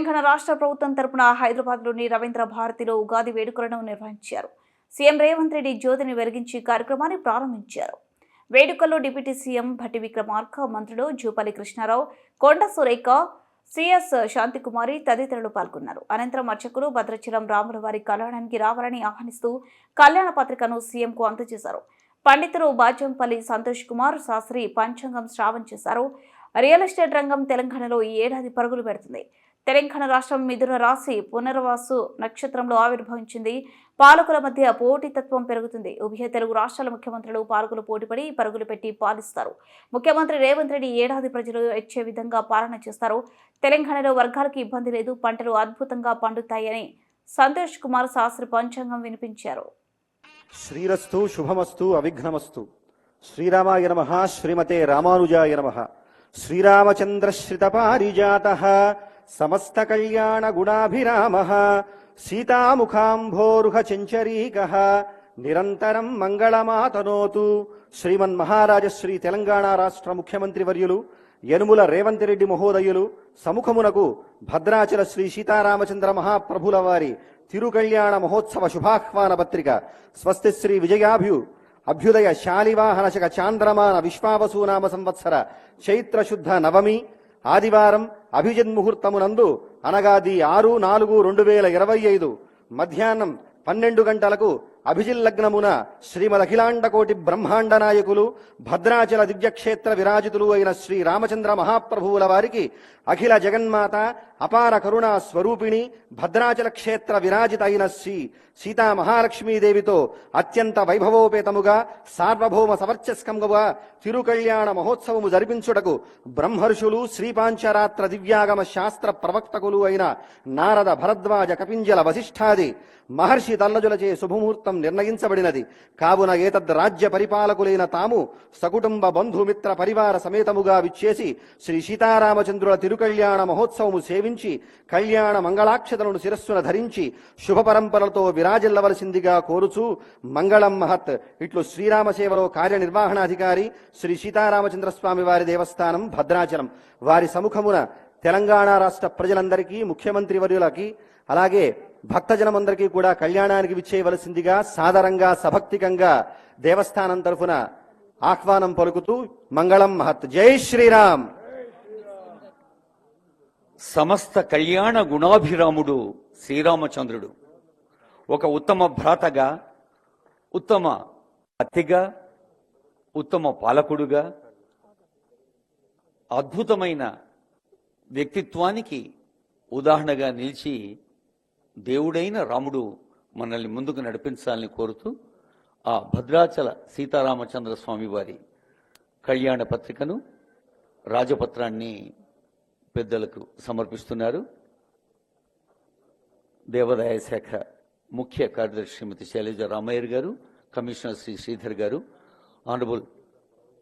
తెలంగాణ రాష్ట్ర ప్రభుత్వం తరపున హైదరాబాద్లోని రవీంద్ర భారతిలో ఉగాది వేడుకలను నిర్వహించారు. సీఎం రేవంత్ రెడ్డి జ్యోతిని వెలిగించి కార్యక్రమాన్ని ప్రారంభించారు. వేడుకల్లో డిప్యూటీ సీఎం భట్టి విక్రమార్క, మంత్రులు జూపల్లి కృష్ణారావు, కొండ సురేఖ, సిఎస్ శాంతికుమారి తదితరులు పాల్గొన్నారు. అనంతరం అర్చకులు భద్రాచలం రాముల వారి కళ్యాణానికి రావాలని ఆహ్వానిస్తూ కళ్యాణ పత్రికను సీఎంకు అందజేశారు. పండితులు బాజంపల్లి సంతోష్ కుమార్ శాస్త్రి పంచాంగం శ్రావణ చేశారు. రియల్ ఎస్టేట్ రంగం తెలంగాణలో ఈ ఏడాది పరుగులు పెడుతుంది. తెలంగాణ రాష్ట్రం మిథున రాశి పునర్వాసు నక్షత్రంలో ఆవిర్భవించింది. పాలకుల మధ్య పోటీతత్వం పెరుగుతుంది. ఉభయ తెలుగు రాష్ట్రాల ముఖ్యమంత్రులు పాలకులు పోటీపడి పరుగులు పెట్టి పాలిస్తారు. ముఖ్యమంత్రి రేవంత్ రెడ్డి ఏడాది ప్రజలు ఇచ్చే విధంగా పాలన చేస్తారు. తెలంగాణలో వర్గాలకు ఇబ్బంది లేదు, పంటలు అద్భుతంగా పండుతాయని సంతోష్ కుమార్ శాస్త్రి పంచాంగం వినిపించారు. శ్రీరస్తు శుభమస్తు అవిఘ్నమస్తు. శ్రీరామాయ నమః. శ్రీమతే రామానుజాయ నమః. శ్రీరామచంద్ర శ్రిత పారిజాతః సమస్త కళ్యాణ గుణాభిరామః సీతాముఖాంభోరుహ చంచరీకః నిరంతరం మంగళమాతనోతు. శ్రీమన్మహారాజ శ్రీ తెలంగాణ రాష్ట్ర ముఖ్యమంత్రి వర్యులు యనుమల రేవంత్ రెడ్డి మహోదయులు సముఖమునకు భద్రాచల శ్రీ సీతారామచంద్ర మహాప్రభుల వారి తిరుకళ్యాణ మహోత్సవ శుభాహ్వాన పత్రిక స్వస్తి శ్రీ అభ్యుదయ శాలివాహనశక చాంద్రమాన విశ్వావసూనామ సంవత్సర చైత్ర శుద్ధ నవమి ఆదివారం అభిజిన్ముహూర్తమునందు అనగా 6/4/2025 మధ్యాహ్నం 12 గంటలకు అభిజిల్లగ్నమున శ్రీమదఖిలాండకోటి బ్రహ్మాండ నాయకులు భద్రాచల దివ్యక్షేత్ర విరాజితులు అయిన శ్రీ రామచంద్ర మహాప్రభువుల వారికి అఖిల జగన్మాత అపార కరుణా స్వరూపిణి భద్రాచల క్షేత్ర విరాజిత అయిన శ్రీ సీతా మహాలక్ష్మీదేవితో అత్యంత వైభవోపేతముగా సార్వభౌమ సవర్చస్కంగా తిరుకళ్యాణ మహోత్సవము జరిపించుటకు బ్రహ్మర్షులు శ్రీపాంచరాత్ర దివ్యాగమ శాస్త్ర ప్రవక్తకులు అయిన నారద భరద్వాజ కపింజల వశిష్ఠాది మహర్షి తల్లజులచే శుభముహూర్తం నిర్ణయించబడినది. కావున ఏతద్ రాజ్య పరిపాలకులైన తాము సకుటుంబ బంధుమిత్ర పరివార సమేతముగా విచ్చేసి శ్రీ సీతారామచంద్రుల తిరుకళ్యాణ మహోత్సవము సేవించి కళ్యాణ మంగళాక్షతలను శిరస్సున ధరించి శుభ పరంపరలతో విరాజిల్లవలసిందిగా కోరుచూ మంగళం మహత్. ఇట్లు శ్రీరామ సేవలో కార్యనిర్వహణాధికారి శ్రీ సీతారామచంద్ర స్వామి వారి దేవస్థానం భద్రాచలం వారి సముఖమున తెలంగాణ రాష్ట్ర ప్రజలందరికీ ముఖ్యమంత్రి వర్యులకి అలాగే భక్తజనమందరికీ కూడా కళ్యాణానికి విచ్చేయవలసిందిగా సాదరంగా సభక్తికంగా దేవస్థానం తరఫున ఆహ్వానం పలుకుతూ మంగళం మహత్. జై శ్రీరామ్. సమస్త కళ్యాణ గుణాభిరాముడు శ్రీరామచంద్రుడు ఒక ఉత్తమ భ్రాతగా, ఉత్తమ అతిగా, ఉత్తమ పాలకుడుగా, అద్భుతమైన వ్యక్తిత్వానికి ఉదాహరణగా నిలిచి దేవుడైన రాముడు మనల్ని ముందుకు నడిపించాలని కోరుతూ ఆ భద్రాచల సీతారామచంద్ర స్వామి వారి కళ్యాణ పత్రికను రాజపత్రాన్ని పెద్దలకు సమర్పిస్తున్నారు. దేవాదాయ శాఖ ముఖ్య కార్యదర్శి శ్రీమతి శైలజ రామయ్య గారు, కమిషనర్ శ్రీ శ్రీధర్ గారు, ఆనరబుల్